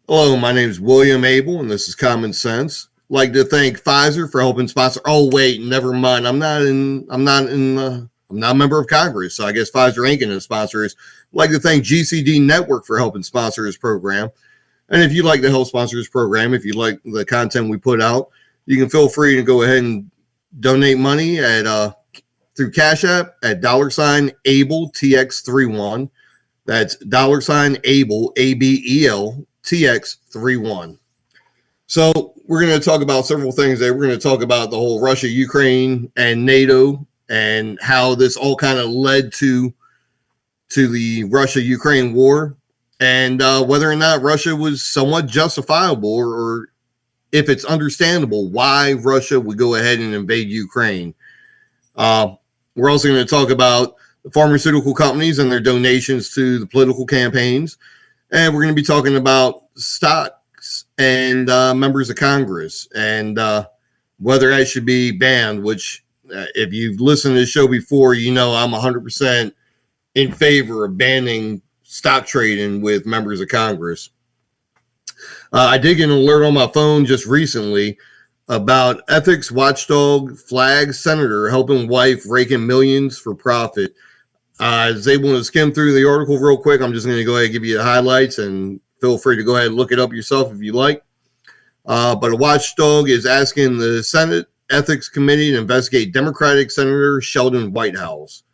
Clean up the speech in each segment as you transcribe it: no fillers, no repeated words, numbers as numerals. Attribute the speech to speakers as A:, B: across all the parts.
A: Hello, my name is William Abel, and this is Common Sense. I'd like to thank Pfizer for helping sponsor. Oh wait, never mind. I'm not a member of Congress, so I guess Pfizer ain't going to sponsor us. I'd like to thank GCD Network for helping sponsor this program. And if you'd like to help sponsor this program, if you like the content we put out, you can feel free to go ahead and donate money at through Cash App at $Abel TX31. That's $Abel ABEL TX31. So we're going to talk about several things there. We're going to talk about the whole Russia, Ukraine, and NATO, and how this all kind of led to the Russia-Ukraine war, and whether or not Russia was somewhat justifiable, or if it's understandable why Russia would go ahead and invade Ukraine. We're also going to talk about the pharmaceutical companies and their donations to the political campaigns. And we're going to be talking about stocks and members of Congress, and whether that should be banned, which if you've listened to this show before, you know I'm 100% in favor of banning stock trading with members of Congress. I did get an alert on my phone just recently about ethics watchdog flag senator helping wife rake in millions for profit. I was able to skim through the article real quick. I'm just going to go ahead and give you the highlights, and feel free to go ahead and look it up yourself if you like. But a watchdog is asking the Senate Ethics Committee to investigate Democratic Senator Sheldon Whitehouse.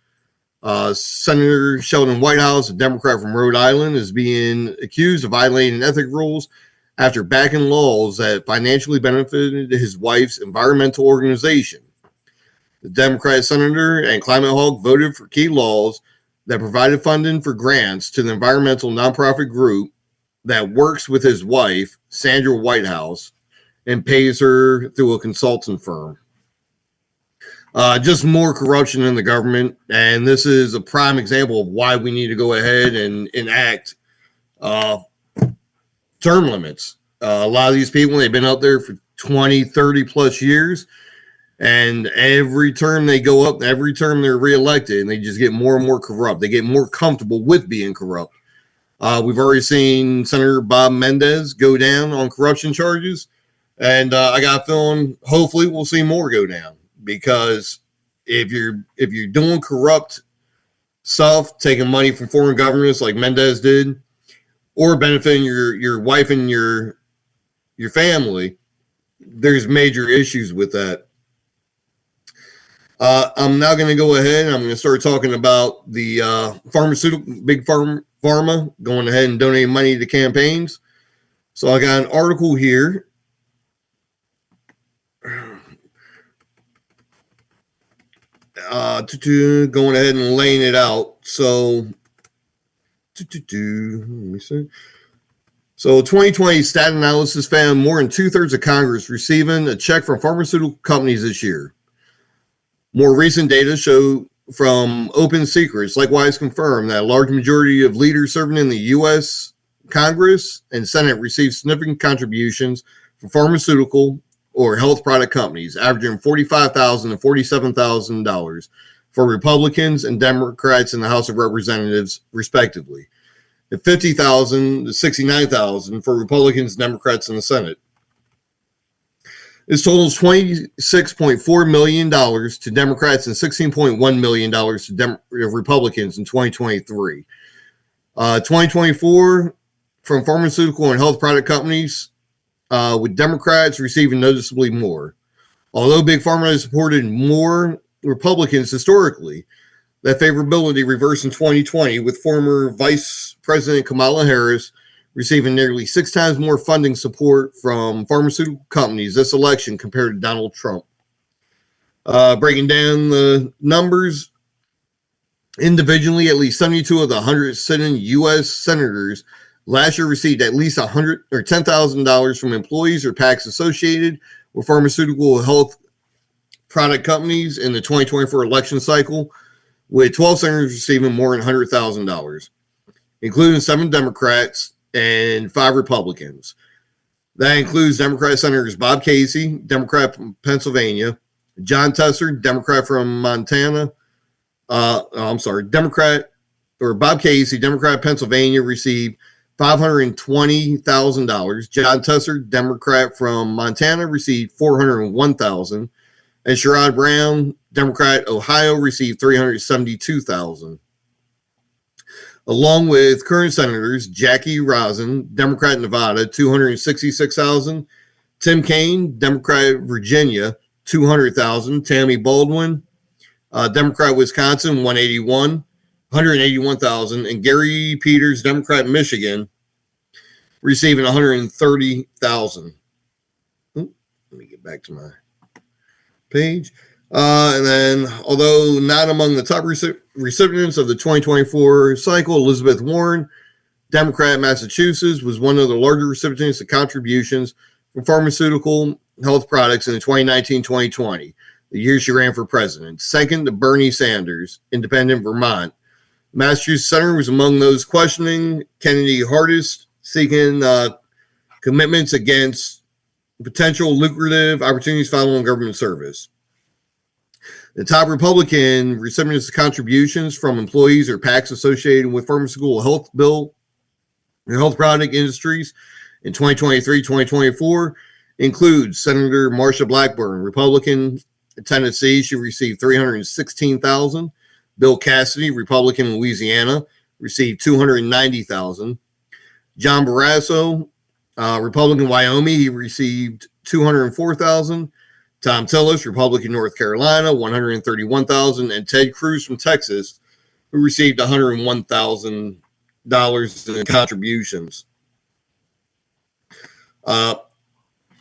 A: Senator Sheldon Whitehouse, a Democrat from Rhode Island, is being accused of violating ethic rules after backing laws that financially benefited his wife's environmental organization. The Democrat senator and climate hawk voted for key laws that provided funding for grants to the environmental nonprofit group that works with his wife, Sandra Whitehouse, and pays her through a consulting firm. Just more corruption in the government, and this is a prime example of why we need to go ahead and enact term limits. A lot of these people, they've been out there for 20, 30 plus years, and every term they go up, every term they're reelected, and they just get more and more corrupt. They get more comfortable with being corrupt. We've already seen Senator Bob Menendez go down on corruption charges, and I got a feeling hopefully we'll see more go down, because if you're doing corrupt stuff, taking money from foreign governments like Menendez did, or benefiting your wife and your family, there's major issues with that. I'm now going to go ahead and I'm going to start talking about the pharmaceutical, Big Pharma going ahead and donating money to campaigns. So I got an article here. Going ahead and laying it out. So, let me see. So 2020 stat analysis found more than 2/3 of Congress receiving a check from pharmaceutical companies this year. More recent data show from Open Secrets likewise confirmed that a large majority of leaders serving in the U.S. Congress and Senate received significant contributions from pharmaceutical or health product companies, averaging $45,000 and $47,000 for Republicans and Democrats in the House of Representatives, respectively, and $50,000 to $69,000 for Republicans and Democrats in the Senate. This totals $26.4 million to Democrats and $16.1 million to Republicans in 2023. 2024 from pharmaceutical and health product companies, with Democrats receiving noticeably more. Although Big Pharma has supported more Republicans historically, that favorability reversed in 2020, with former Vice President Kamala Harris receiving nearly 6 times more funding support from pharmaceutical companies this election compared to Donald Trump. Breaking down the numbers, individually, at least 72 of the 100 sitting U.S. senators last year received at least $100 or $10,000 from employees or PACs associated with pharmaceutical health product companies in the 2024 election cycle, with 12 senators receiving more than $100,000, including 7 Democrats and 5 Republicans. That includes Democrat Senators Bob Casey, Democrat from Pennsylvania, John Tester, Democrat from Montana. Bob Casey, Democrat Pennsylvania, received $520,000. John Tesser, Democrat from Montana, received $401,000. And Sherrod Brown, Democrat, Ohio, received $372,000. Along with current senators, Jackie Rosen, Democrat, Nevada, $266,000. Tim Kaine, Democrat, Virginia, $200,000. Tammy Baldwin, Democrat, Wisconsin, $181,000. And Gary Peters, Democrat, Michigan, receiving $130,000. Let me get back to my page. And then, although not among the top recipients of the 2024 cycle, Elizabeth Warren, Democrat, Massachusetts, was one of the larger recipients of contributions from pharmaceutical health products in the 2019-2020, the year she ran for president. Second to Bernie Sanders, Independent, Vermont. Massachusetts Senator was among those questioning Kennedy hardest, seeking commitments against potential lucrative opportunities following government service. The top Republican recipients of contributions from employees or PACs associated with pharmaceutical health bill and health product industries in 2023-2024 include Senator Marsha Blackburn, Republican, Tennessee. She received $316,000. Bill Cassidy, Republican, Louisiana, received $290,000. John Barrasso, Republican, Wyoming, he received $204,000. Tom Tillis, Republican, North Carolina, $131,000, and Ted Cruz from Texas, who received $101,000 in contributions.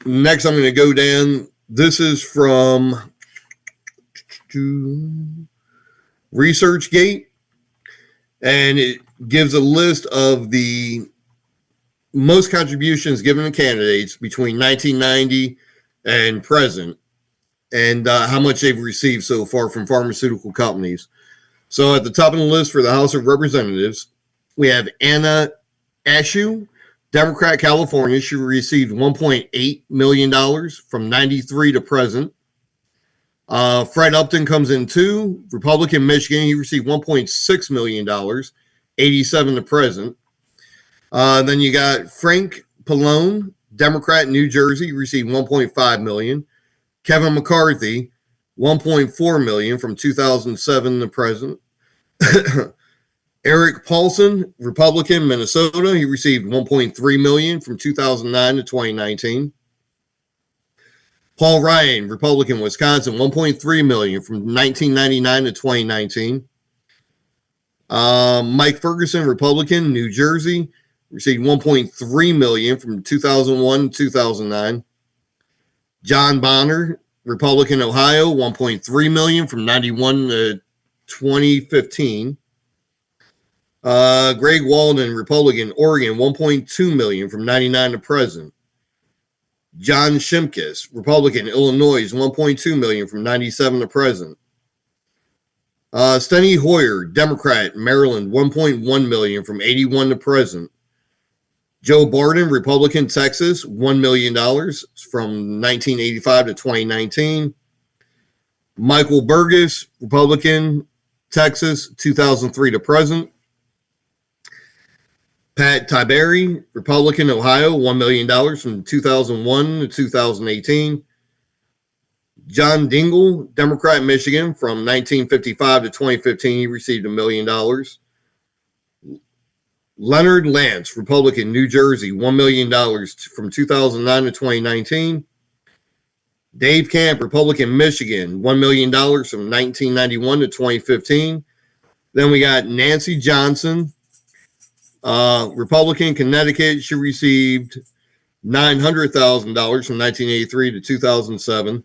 A: Next, I'm going to go down. This is from ResearchGate, and it gives a list of the most contributions given to candidates between 1990 and present, and how much they've received so far from pharmaceutical companies. So at the top of the list for the House of Representatives, we have Anna Eshoo, Democrat, California. She received $1.8 million from 93 to present. Fred Upton comes in two, Republican, Michigan. He received $1.6 million, 87 to present. Then you got Frank Pallone, Democrat, New Jersey. He received $1.5 million. Kevin McCarthy, $1.4 million from 2007 to present. Eric Paulson, Republican, Minnesota. He received $1.3 million from 2009 to 2019. Paul Ryan, Republican, Wisconsin, $1.3 million from 1999 to 2019. Mike Ferguson, Republican, New Jersey, received $1.3 million from 2001 to 2009. John Bonner, Republican, Ohio, $1.3 million from 91 to 2015. Greg Walden, Republican, Oregon, $1.2 million from 99 to present. John Shimkus, Republican, Illinois, $1.2 million from 97 to present. Steny Hoyer, Democrat, Maryland, $1.1 million from 81 to present. Joe Barton, Republican, Texas, $1 million from 1985 to 2019. Michael Burgess, Republican, Texas, 2003 to present. Pat Tiberi, Republican, Ohio, $1 million from 2001 to 2018. John Dingell, Democrat, Michigan, from 1955 to 2015, he received $1 million. Leonard Lance, Republican, New Jersey, $1 million from 2009 to 2019. Dave Camp, Republican, Michigan, $1 million from 1991 to 2015. Then we got Nancy Johnson, Republican, Connecticut. She received $900,000 from 1983 to 2007.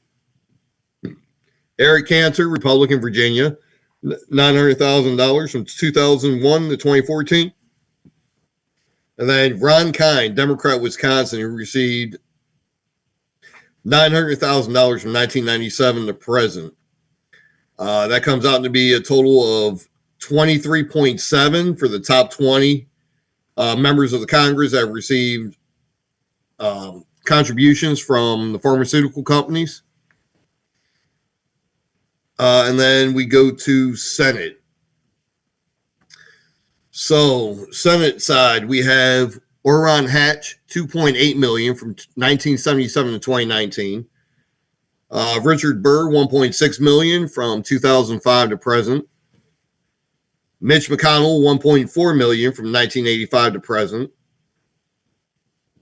A: Eric Cantor, Republican, Virginia, $900,000 from 2001 to 2014. And then Ron Kine, Democrat, Wisconsin, who received $900,000 from 1997 to present. That comes out to be a total of 23.7 for the top 20 members of the Congress that received contributions from the pharmaceutical companies. And then we go to Senate. So, Senate side, we have Orron Hatch, $2.8 million from 1977 to 2019. Richard Burr, $1.6 million from 2005 to present. Mitch McConnell, $1.4 million from 1985 to present.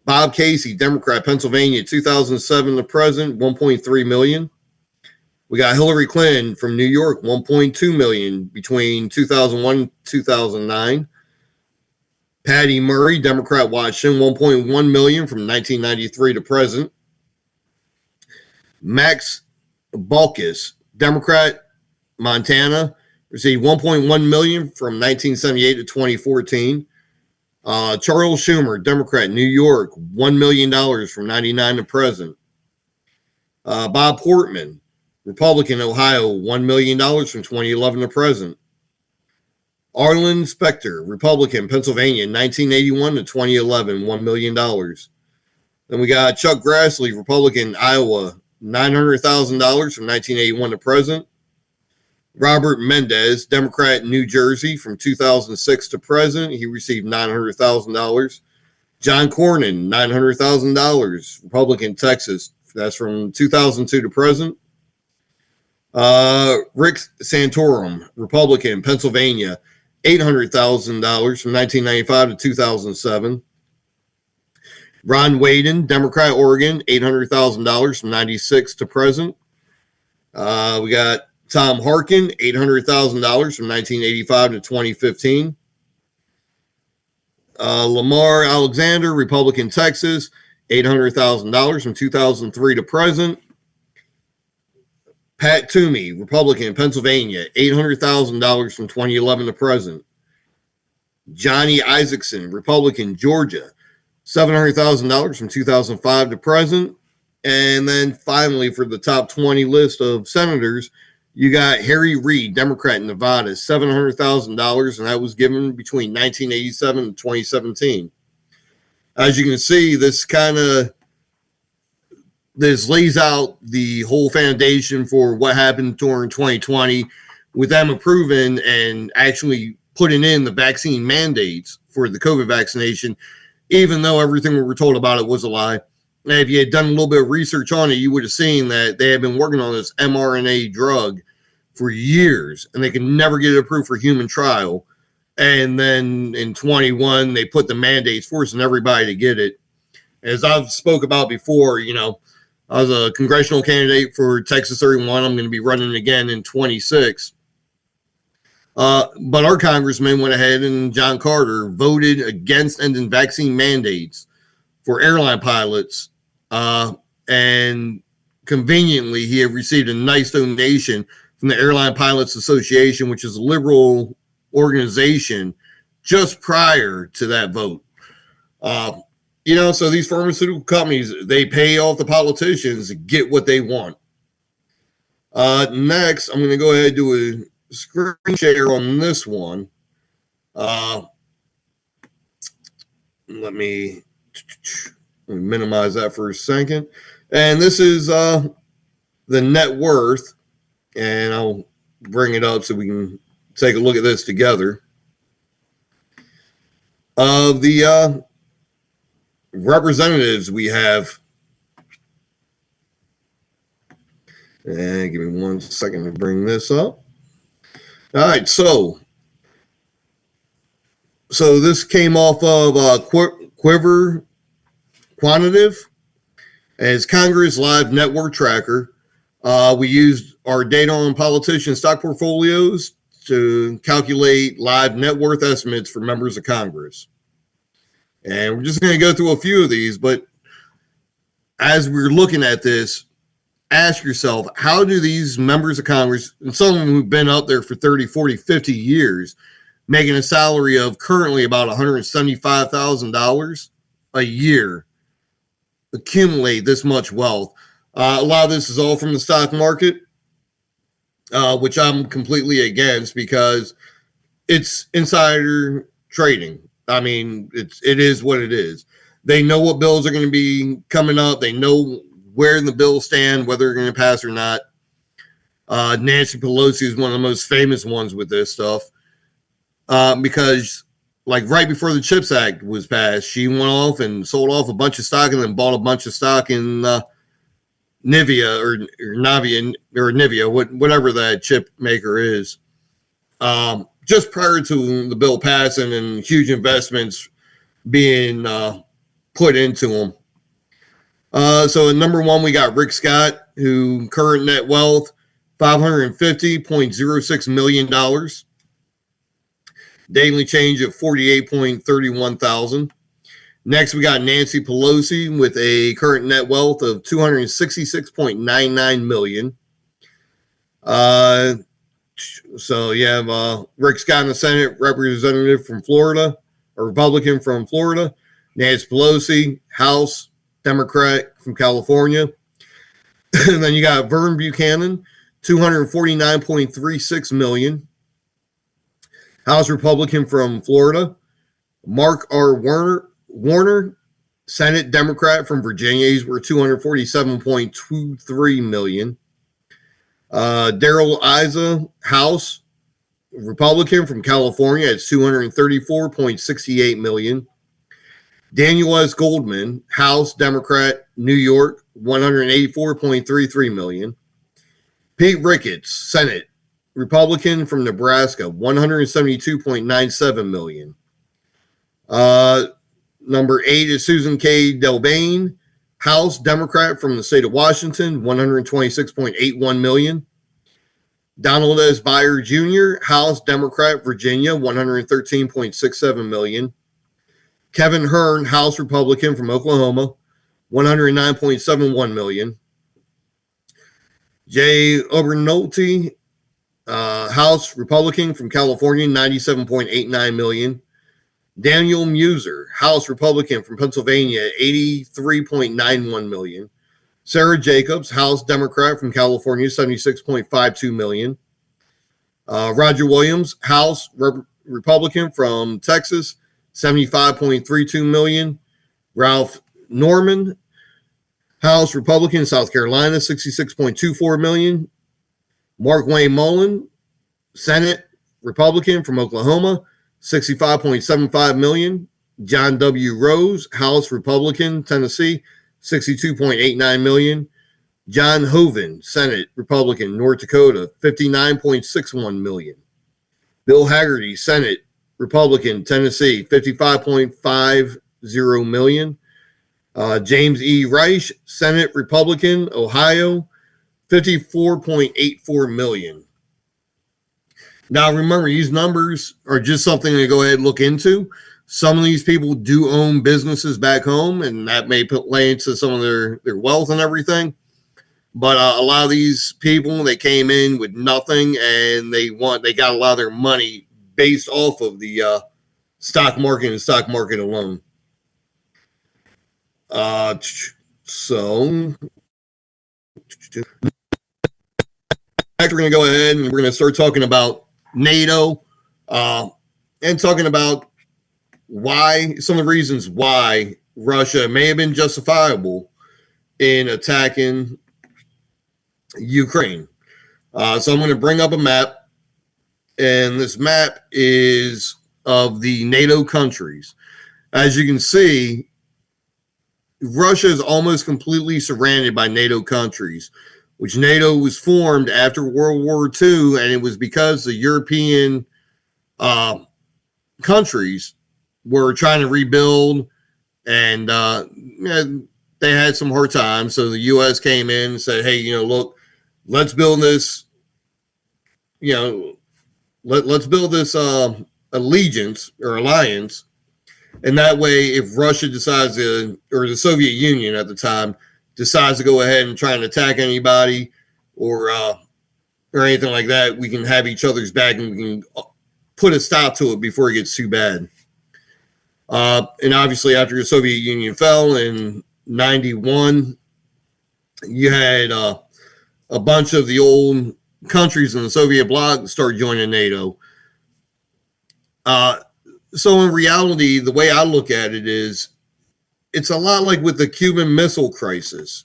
A: Bob Casey, Democrat, Pennsylvania, 2007 to present, $1.3 million. We got Hillary Clinton from New York, $1.2 million between 2001 and 2009. Patty Murray, Democrat, Washington, $1.1 million from 1993 to present. Max Balkis, Democrat, Montana, received $1.1 million from 1978 to 2014. Charles Schumer, Democrat, New York, $1 million from 1999 to present. Bob Portman, Republican, Ohio, $1 million from 2011 to present. Arlen Specter, Republican, Pennsylvania, 1981 to 2011, $1 million. Then we got Chuck Grassley, Republican, Iowa, $900,000 from 1981 to present. Robert Mendez, Democrat, New Jersey, from 2006 to present. He received $900,000. John Cornyn, $900,000, Republican, Texas. That's from 2002 to present. Rick Santorum, Republican, Pennsylvania, $800,000 from 1995 to 2007. Ron Wyden, Democrat, Oregon, $800,000 from 96 to present. We got Tom Harkin, $800,000 from 1985 to 2015. Lamar Alexander, Republican, Texas, $800,000 from 2003 to present. Pat Toomey, Republican, Pennsylvania, $800,000 from 2011 to present. Johnny Isaacson, Republican, Georgia, $700,000 from 2005 to present. And then finally, for the top 20 list of senators, you got Harry Reid, Democrat, Nevada, $700,000, and that was given between 1987 and 2017. As you can see, this lays out the whole foundation for what happened during 2020 with them approving and actually putting in the vaccine mandates for the COVID vaccination, even though everything we were told about it was a lie. And if you had done a little bit of research on it, you would have seen that they had been working on this mRNA drug for years, and they could never get it approved for human trial. And then in 21, they put the mandates forcing everybody to get it. As I've spoke about before, I was a congressional candidate for Texas 31. I'm going to be running again in 26. But our congressman went ahead and John Carter voted against ending vaccine mandates for airline pilots. And conveniently, he had received a nice donation from the Airline Pilots Association, which is a liberal organization, just prior to that vote. So these pharmaceutical companies, they pay off the politicians to get what they want. Next, I'm going to go ahead and do a screen share on this one. Let me minimize that for a second. And this is the net worth, and I'll bring it up so we can take a look at this together. Of the representatives we have, and give me 1 second to bring this up. All right, so this came off of Quiver Quantitative as Congress Live Network Tracker. We used our data on politician stock portfolios to calculate live net worth estimates for members of Congress. And we're just going to go through a few of these, but as we're looking at this, ask yourself, how do these members of Congress, and some of them who've been out there for 30, 40, 50 years, making a salary of currently about $175,000 a year, accumulate this much wealth? A lot of this is all from the stock market, which I'm completely against because it's insider trading. I mean, it is what it is. They know what bills are going to be coming up. They know where the bills stand, whether they're going to pass or not. Nancy Pelosi is one of the most famous ones with this stuff because like right before the CHIPS Act was passed, she went off and sold off a bunch of stock and then bought a bunch of stock in Nivea or Navia or Nivea, whatever that chip maker is. Just prior to the bill passing and huge investments being put into them. So at number one, we got Rick Scott, who current net wealth $550.06 million. Daily change of 48.31 thousand. Next, we got Nancy Pelosi with a current net wealth of 266.99 million. So you have Rick Scott in the Senate, representative from Florida, a Republican from Florida. Nancy Pelosi, House, Democrat from California. And then you got Vern Buchanan, 249.36 million. House Republican from Florida. Mark R. Warner, Senate Democrat from Virginia. He's worth 247.23 million. Daryl Issa, House Republican from California, at 234.68 million. Daniel S. Goldman, House Democrat, New York, 184.33 million. Pete Ricketts, Senate Republican from Nebraska, 172.97 million. Number 8 is Susan K. Delbane, House Democrat from the state of Washington, 126.81 million. Donald S. Byer Jr., House Democrat, Virginia, 113.67 million. Kevin Hern, House Republican from Oklahoma, 109.71 million. Jay Obernolte, House Republican from California, 97.89 million. Daniel Muser, House Republican from Pennsylvania, 83.91 million. Sarah Jacobs, House Democrat from California, 76.52 million. Roger Williams, House Republican from Texas, 75.32 million. Ralph Norman, House Republican, South Carolina, 66.24 million. Mark Wayne Mullen, Senate Republican from Oklahoma, 65.75 million. John W. Rose, House Republican, Tennessee, 62.89 million. John Hoeven, Senate Republican, North Dakota, 59.61 million. Bill Haggerty, Senate Republican, Tennessee, 55.50 million. James E. Reich, Senate Republican, Ohio, 54.84 million. Now, remember, these numbers are just something to go ahead and look into. Some of these people do own businesses back home, and that may play into some of their wealth and everything. But a lot of these people, they came in with nothing, and they got a lot of their money based off of the stock market and stock market alone. So next we're going to go ahead and we're going to start talking about NATO and talking about why, some of the reasons why Russia may have been justifiable in attacking Ukraine. So I'm going to bring up a map, and this map is of the NATO countries. As you can see, Russia is almost completely surrounded by NATO countries, which NATO was formed after World War II, and it was because the European countries were trying to rebuild, and they had some hard times. So the U.S. came in and said, hey, look, let's build this, let's build this allegiance or alliance. And that way, if Russia decides to, or the Soviet Union at the time decides to go ahead and try and attack anybody or anything like that, we can have each other's back and we can put a stop to it before it gets too bad. And obviously, after the Soviet Union fell in 91, you had a bunch of the old countries in the Soviet bloc start joining NATO. So in reality, the way I look at it is it's a lot like with the Cuban Missile Crisis,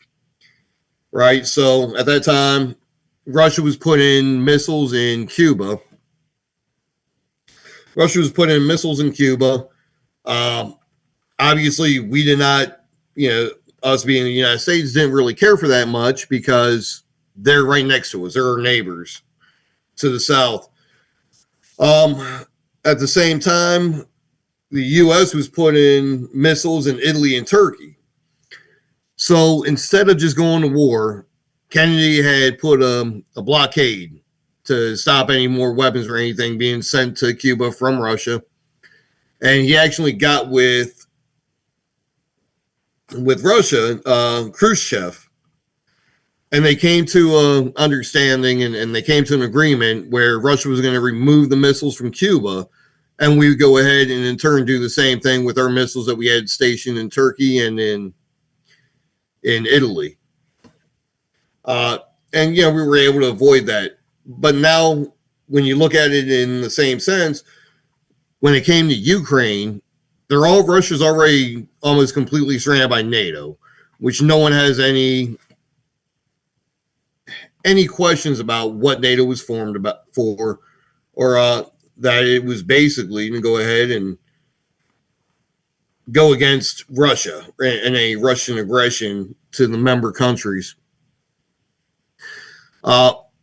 A: right? So at that time, Russia was putting missiles in Cuba. Russia was putting missiles in Cuba. Obviously, we did not, us being the United States, didn't really care for that much because they're right next to us. They're our neighbors to the south. At the same time, the U.S. was putting missiles in Italy and Turkey. So instead of just going to war, Kennedy had put a blockade to stop any more weapons or anything being sent to Cuba from Russia. And he actually got with Russia, Khrushchev, and they came to an understanding and they came to an agreement where Russia was going to remove the missiles from Cuba, and we would go ahead and in turn do the same thing with our missiles that we had stationed in Turkey and in Italy. And we were able to avoid that. But now, when you look at it in the same sense, when it came to Ukraine, Russia's already almost completely surrounded by NATO, which no one has any questions about what NATO was formed for, or that it was basically to go ahead and go against Russia and a Russian aggression to the member countries.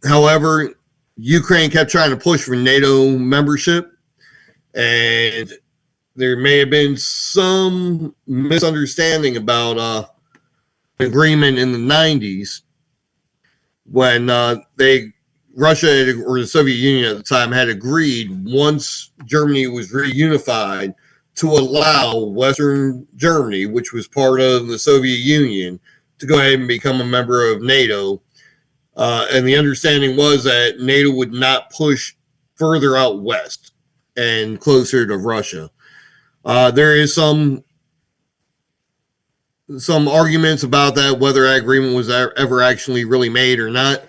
A: However, Ukraine kept trying to push for NATO membership, and there may have been some misunderstanding about agreement in the 90s when Russia or the Soviet Union at the time had agreed, once Germany was reunified, to allow Western Germany, which was part of the Soviet Union, to go ahead and become a member of NATO. And the understanding was that NATO would not push further out west and closer to Russia. There is some arguments about that, whether that agreement was ever actually really made or not.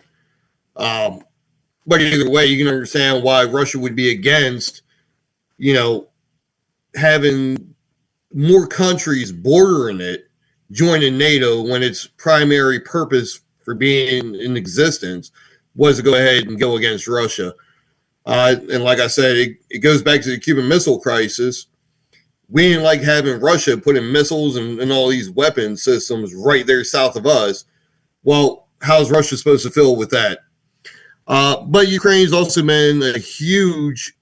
A: But either way, you can understand why Russia would be against, having more countries bordering it joining NATO when its primary purpose for being in existence was to go ahead and go against Russia. And like I said, it goes back to the Cuban Missile Crisis. We didn't like having Russia putting missiles and all these weapon systems right there south of us. Well, how's Russia supposed to feel with that? But Ukraine's also been a huge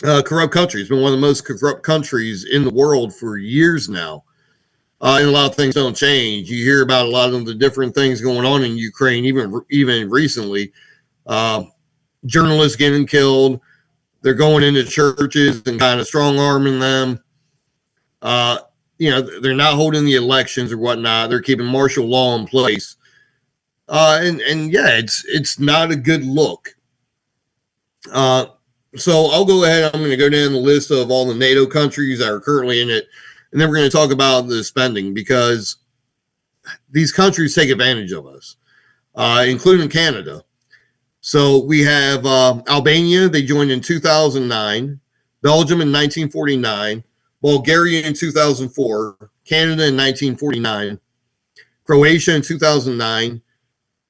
A: corrupt country. It's been one of the most corrupt countries in the world for years now. And a lot of things don't change. You hear about a lot of the different things going on in Ukraine, even recently. Journalists getting killed. They're going into churches and kind of strong arming them. They're not holding the elections or whatnot. They're keeping martial law in place. It's not a good look. So I'll go ahead. I'm going to go down the list of all the NATO countries that are currently in it. And then we're going to talk about the spending, because these countries take advantage of us, including Canada. So we have Albania. They joined in 2009, Belgium in 1949, Bulgaria in 2004, Canada in 1949, Croatia in 2009,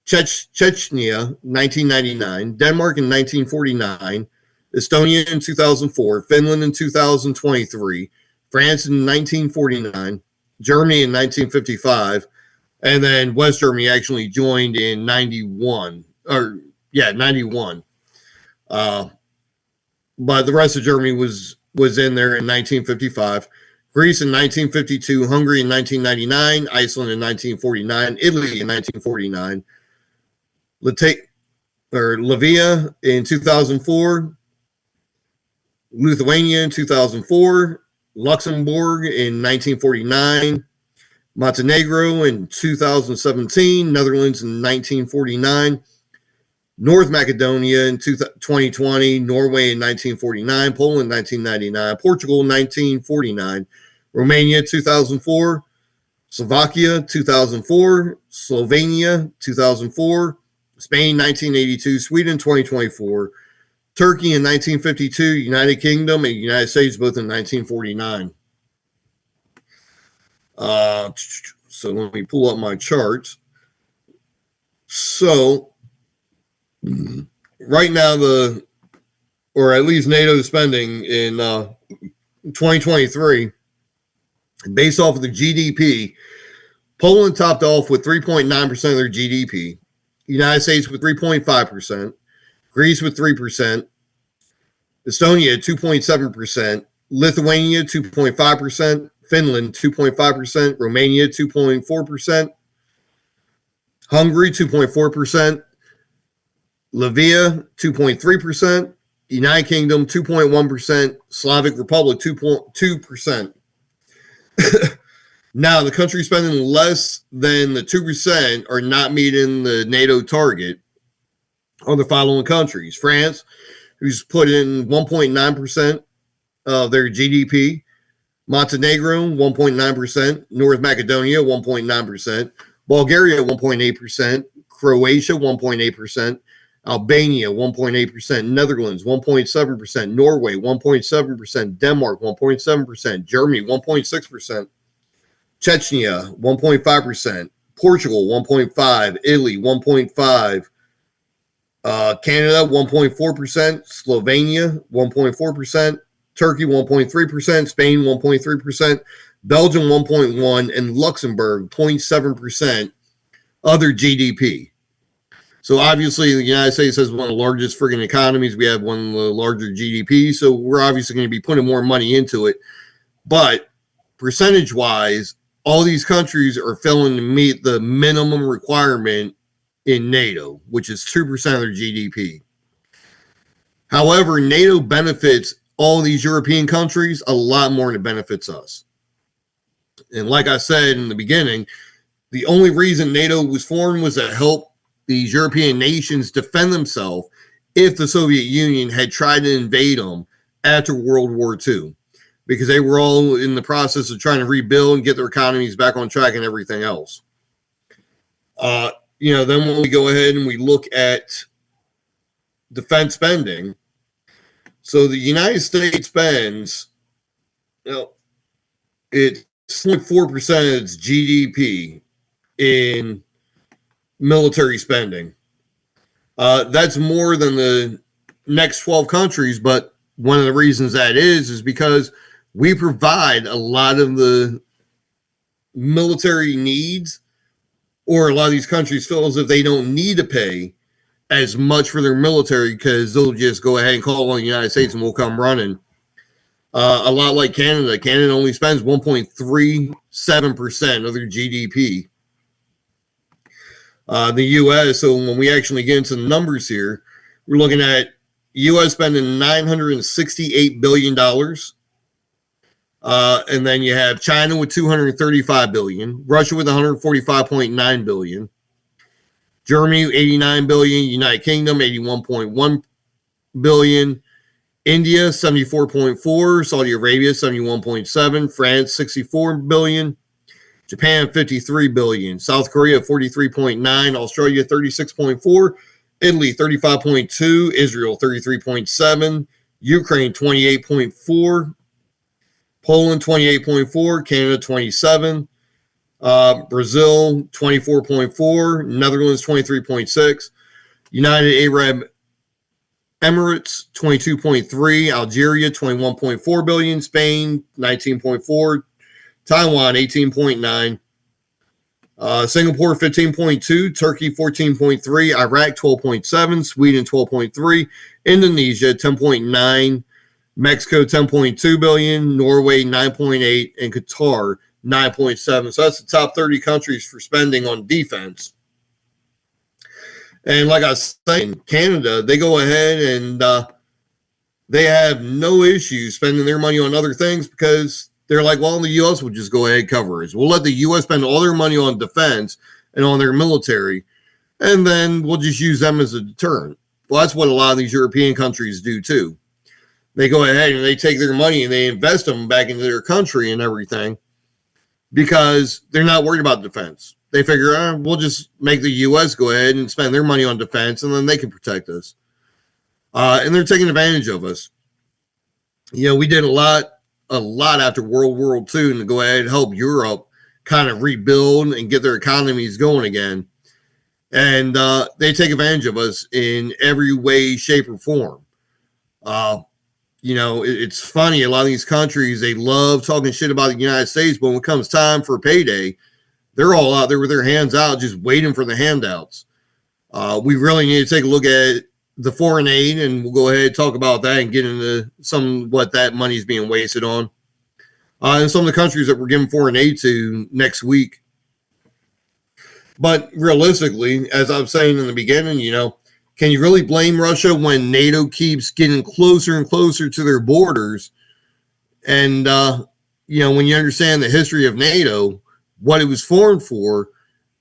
A: Chechnya 1999, Denmark in 1949, Estonia in 2004, Finland in 2023, France in 1949, Germany in 1955, and then West Germany actually joined in 91. 91. But the rest of Germany was in there in 1955. Greece in 1952, Hungary in 1999, Iceland in 1949, Italy in 1949, Latvia in 2004, Lithuania in 2004, Luxembourg in 1949, Montenegro in 2017, Netherlands in 1949, North Macedonia in 2020, Norway in 1949, Poland 1999, Portugal 1949, Romania 2004, Slovakia 2004, Slovenia 2004, Spain 1982, Sweden 2024, Turkey in 1952, United Kingdom and United States both in 1949. So let me pull up my charts. So right now, the or at least NATO spending in 2023, based off of the GDP, Poland topped off with 3.9% of their GDP, United States with 3.5%, Greece with 3%, Estonia 2.7%, Lithuania 2.5%, Finland 2.5%, Romania 2.4%, Hungary 2.4%, Latvia 2.3%, United Kingdom 2.1%, Slavic Republic 2.2%. Now, the countries spending less than the 2% are not meeting the NATO target are the following countries: France, who's put in 1.9% of their GDP, Montenegro 1.9%, North Macedonia 1.9%, Bulgaria 1.8%, Croatia 1.8%, Albania 1.8%, Netherlands 1.7%, Norway 1.7%, Denmark 1.7%, Germany 1.6%, Chechnya 1.5%, Portugal 1.5%, Italy 1.5%, Canada 1.4%, Slovenia 1.4%, Turkey 1.3%, Spain 1.3%, Belgium 1.1%, and Luxembourg 0.7% other GDP. So obviously the United States has one of the largest friggin' economies. We have one of the larger GDP, so we're obviously going to be putting more money into it. But percentage-wise, all these countries are failing to meet the minimum requirement in NATO, which is 2% of their GDP. However, NATO benefits all these European countries a lot more than it benefits us. And like I said in the beginning, the only reason NATO was formed was to help these European nations defend themselves if the Soviet Union had tried to invade them after World War II, because they were all in the process of trying to rebuild and get their economies back on track and everything else. Then when we go ahead and we look at defense spending, so the United States spends, it's 0.4% of its GDP in military spending. That's more than the next 12 countries, but one of the reasons that is because we provide a lot of the military needs, or a lot of these countries feel as if they don't need to pay as much for their military because they'll just go ahead and call on the United States and we'll come running. A lot like Canada. Canada only spends 1.37% of their GDP. The U.S., so when we actually get into the numbers here, we're looking at U.S. spending $968 billion. And then you have China with $235 billion, Russia with $145.9 billion, Germany $89 billion, United Kingdom $81.1 billion, India $74.4 billion, Saudi Arabia $71.7 billion, France $64 billion, Japan $53 billion, South Korea $43.9 billion, Australia $36.4 billion, Italy $35.2 billion, Israel $33.7 billion, Ukraine $28.4 billion, Poland 28.4, Canada 27, Brazil 24.4, Netherlands 23.6, United Arab Emirates 22.3, Algeria 21.4 billion, Spain 19.4, Taiwan 18.9, Singapore 15.2, Turkey 14.3, Iraq 12.7, Sweden 12.3, Indonesia 10.9, Mexico 10.2 billion, Norway 9.8, and Qatar 9.7. So that's the top 30 countries for spending on defense. And like I was saying, Canada, they go ahead and they have no issue spending their money on other things because they're like, well, the U.S. will just go ahead and cover us. We'll let the U.S. spend all their money on defense and on their military, and then we'll just use them as a deterrent. Well, that's what a lot of these European countries do too. They go ahead and they take their money and they invest them back into their country and everything because they're not worried about defense. They figure, we'll just make the U.S. go ahead and spend their money on defense and then they can protect us. And they're taking advantage of us. We did a lot after World War II to go ahead and help Europe kind of rebuild and get their economies going again. And they take advantage of us in every way, shape, or form. Uh, it's funny. A lot of these countries, they love talking shit about the United States, but when it comes time for payday, they're all out there with their hands out, just waiting for the handouts. We really need to take a look at the foreign aid, and we'll go ahead and talk about that and get into some what that money is being wasted on. And some of the countries that we're giving foreign aid to next week. But realistically, as I was saying in the beginning, can you really blame Russia when NATO keeps getting closer and closer to their borders? And, when you understand the history of NATO, what it was formed for,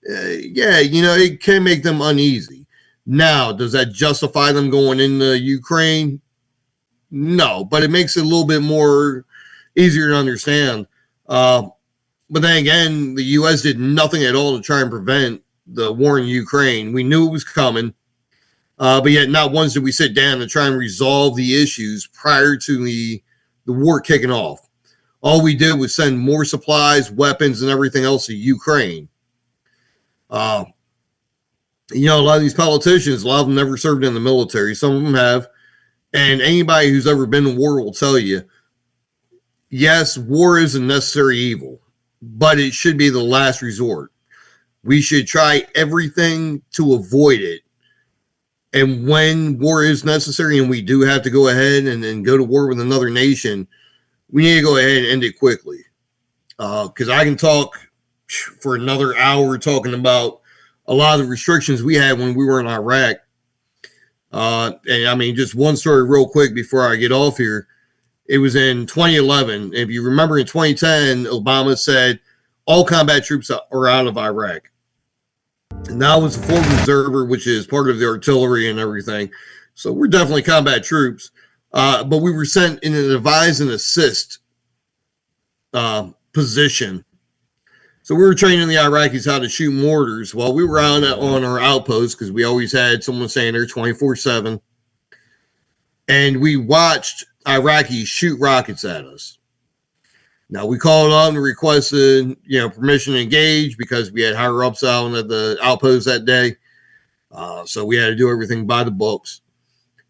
A: it can make them uneasy. Now, does that justify them going into Ukraine? No, but it makes it a little bit more easier to understand. But then again, the U.S. did nothing at all to try and prevent the war in Ukraine. We knew it was coming, but yet not once did we sit down and try and resolve the issues prior to the war kicking off. All we did was send more supplies, weapons, and everything else to Ukraine. A lot of these politicians, a lot of them never served in the military. Some of them have. And anybody who's ever been in war will tell you, yes, war is a necessary evil, but it should be the last resort. We should try everything to avoid it. And when war is necessary and we do have to go ahead and go to war with another nation, we need to go ahead and end it quickly. Because I can talk for another hour talking about a lot of the restrictions we had when we were in Iraq. And I mean, just one story real quick before I get off here. It was in 2011. If you remember, in 2010, Obama said all combat troops are out of Iraq. And that was the full reserve, which is part of the artillery and everything. So we're definitely combat troops. But we were sent in an advise and assist position. So we were training the Iraqis how to shoot mortars while we were out on our outpost, because we always had someone staying there 24/7. And we watched Iraqis shoot rockets at us. Now, we called on and requested, permission to engage because we had higher ups out at the outpost that day. So we had to do everything by the books.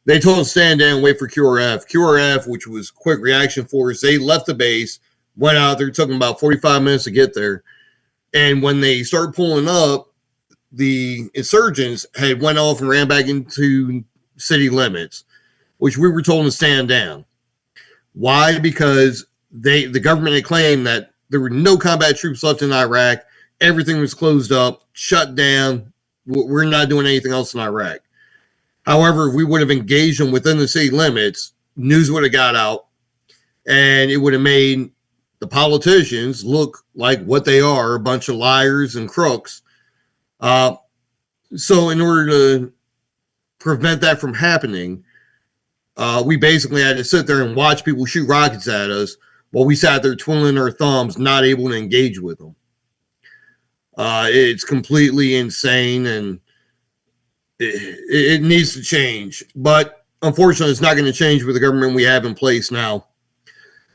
A: They told us to stand down and wait for QRF. QRF, which was Quick Reaction Force, they left the base, went out there. It took them about 45 minutes to get there. And when they started pulling up, the insurgents had went off and ran back into city limits, which we were told to stand down. Why? Because the government had claimed that there were no combat troops left in Iraq. Everything was closed up, shut down. We're not doing anything else in Iraq. However, if we would have engaged them within the city limits, news would have got out, and it would have made the politicians look like what they are, a bunch of liars and crooks. So in order to prevent that from happening, we basically had to sit there and watch people shoot rockets at us while we sat there twiddling our thumbs, not able to engage with them. It's completely insane, and it needs to change. But unfortunately, it's not going to change with the government we have in place now.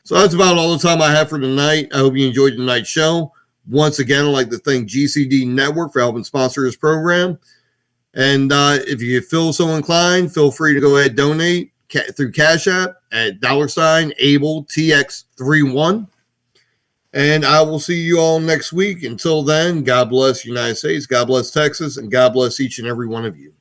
A: So that's about all the time I have for tonight. I hope you enjoyed tonight's show. Once again, I'd like to thank GCD Network for helping sponsor this program. And if you feel so inclined, feel free to go ahead and donate through Cash App at $Abel TX31. And I will see you all next week. Until then, God bless the United States, God bless Texas, and God bless each and every one of you.